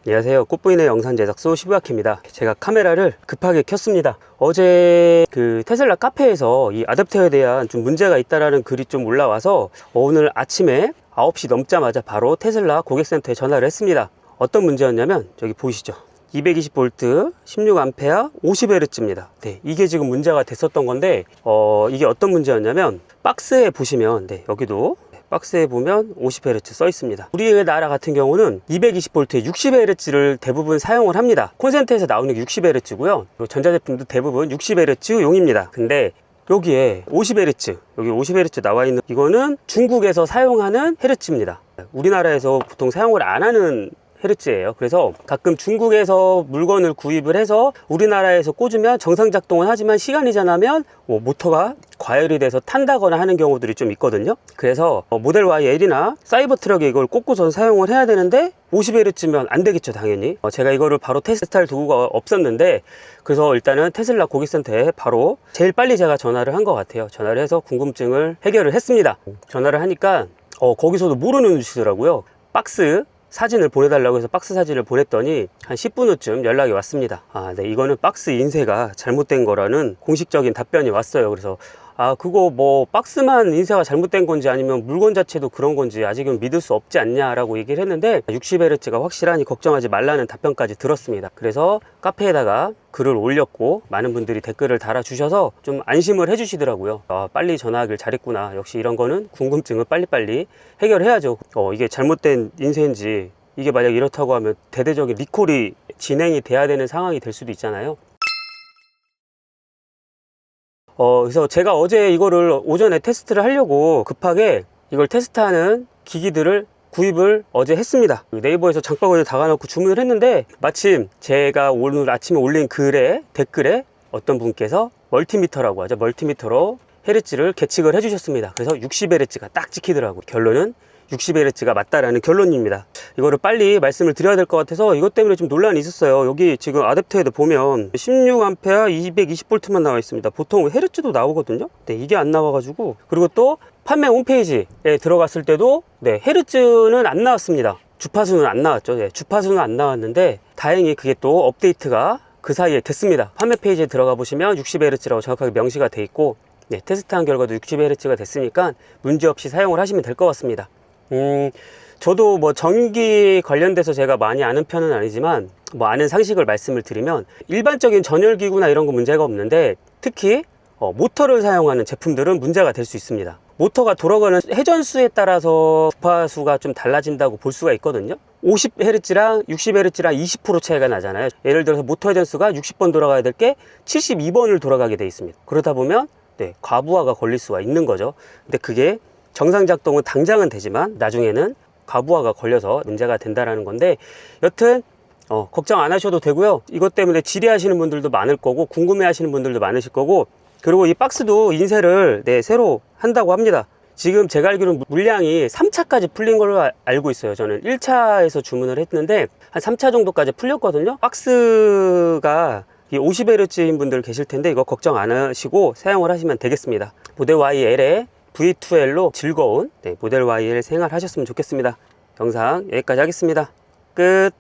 안녕하세요. 꽃부인의 영상 제작소 시부아키입니다. 제가 카메라를 급하게 켰습니다. 어제 그 테슬라 카페에서 이 아댑터에 대한 좀 문제가 있다라는 글이 좀 올라와서 오늘 아침에 9시 넘자마자 바로 테슬라 고객센터에 전화를 했습니다. 어떤 문제였냐면 저기 보이시죠? 220V 16A 50Hz입니다. 네, 이게 지금 문제가 됐었던 건데 이게 어떤 문제였냐면 박스에 보시면 여기도 박스에 보면 50Hz 써 있습니다. 우리의 나라 같은 경우는 220V에 60Hz를 대부분 사용을 합니다. 콘센트에서 나오는 게 60Hz고요. 전자제품도 대부분 60Hz 용입니다. 근데 여기에 50Hz, 여기 50Hz 나와 있는 이거는 중국에서 사용하는 헤르츠입니다. 우리나라에서 보통 사용을 안 하는 헤르츠예요. 그래서 가끔 중국에서 물건을 구입을 해서 우리나라에서 꽂으면 정상 작동은 하지만 시간이 지나면 모터가 과열이 돼서 탄다거나 하는 경우들이 좀 있거든요. 그래서 모델 YL이나 사이버 트럭에 이걸 꽂고선 사용을 해야 되는데 50Hz면 안 되겠죠, 당연히. 제가 이거를 바로 테스트할 도구가 없었는데 그래서 일단은 테슬라 고객센터에 바로 제일 빨리 제가 전화를 한 것 같아요. 전화를 해서 궁금증을 해결을 했습니다. 전화를 하니까 거기서도 모르는 짓이더라고요. 박스 사진을 보내달라고 해서 박스 사진을 보냈더니 한 10분 후쯤 연락이 왔습니다. 네, 이거는 박스 인쇄가 잘못된 거라는 공식적인 답변이 왔어요. 그래서 그거 뭐 박스만 인쇄가 잘못된 건지 아니면 물건 자체도 그런 건지 아직은 믿을 수 없지 않냐라고 얘기를 했는데 60Hz가 확실하니 걱정하지 말라는 답변까지 들었습니다. 그래서 카페에다가 글을 올렸고 많은 분들이 댓글을 달아주셔서 좀 안심을 해주시더라고요. 빨리 전화하길 잘했구나. 역시 이런 거는 궁금증을 빨리빨리 해결해야죠. 이게 잘못된 인쇄인지 이게 만약 이렇다고 하면 대대적인 리콜이 진행이 돼야 되는 상황이 될 수도 있잖아요. 그래서 제가 어제 이거를 오전에 테스트를 하려고 급하게 이걸 테스트하는 기기들을 구입을 어제 했습니다. 네이버에서 장바구니에 다가놓고 주문을 했는데 마침 제가 오늘 아침에 올린 댓글에 어떤 분께서 멀티미터라고 하죠. 멀티미터로 헤르츠를 계측을 해주셨습니다. 그래서 60Hz가 딱 찍히더라고요. 결론은 60Hz가 맞다라는 결론입니다. 이거를 빨리 말씀을 드려야 될 것 같아서 이것 때문에 좀 논란이 있었어요. 여기 지금 아댑터에도 보면 16A 220V만 나와 있습니다. 보통 헤르츠도 나오거든요. 네, 이게 안 나와가지고 그리고 또 판매 홈페이지에 들어갔을 때도 헤르츠는 안 나왔습니다. 주파수는 안 나왔죠. 주파수는 안 나왔는데 다행히 그게 또 업데이트가 그 사이에 됐습니다. 판매 페이지에 들어가 보시면 60Hz라고 정확하게 명시가 돼 있고 테스트한 결과도 60Hz가 됐으니까 문제없이 사용을 하시면 될 것 같습니다. 저도 뭐 전기 관련돼서 제가 많이 아는 편은 아니지만 뭐 아는 상식을 말씀을 드리면 일반적인 전열기구나 이런 거 문제가 없는데 특히 모터를 사용하는 제품들은 문제가 될 수 있습니다. 모터가 돌아가는 회전수에 따라서 주파수가 좀 달라진다고 볼 수가 있거든요. 50Hz랑 60Hz랑 20% 차이가 나잖아요. 예를 들어서 모터 회전수가 60번 돌아가야 될 게 72번을 돌아가게 돼 있습니다. 그러다 보면 과부하가 걸릴 수가 있는 거죠. 근데 그게 정상 작동은 당장은 되지만 나중에는 과부하가 걸려서 문제가 된다라는 건데 여튼 걱정 안 하셔도 되고요. 이것 때문에 질의하시는 분들도 많을 거고 궁금해 하시는 분들도 많으실 거고 그리고 이 박스도 인쇄를 새로 한다고 합니다. 지금 제가 알기로는 물량이 3차까지 풀린 걸로 알고 있어요. 저는 1차에서 주문을 했는데 한 3차 정도까지 풀렸거든요. 박스가 이 50Hz인 분들 계실 텐데 이거 걱정 안 하시고 사용을 하시면 되겠습니다. 모델 YL의 V2L로 즐거운 모델 YL 생활 하셨으면 좋겠습니다. 영상 여기까지 하겠습니다. 끝.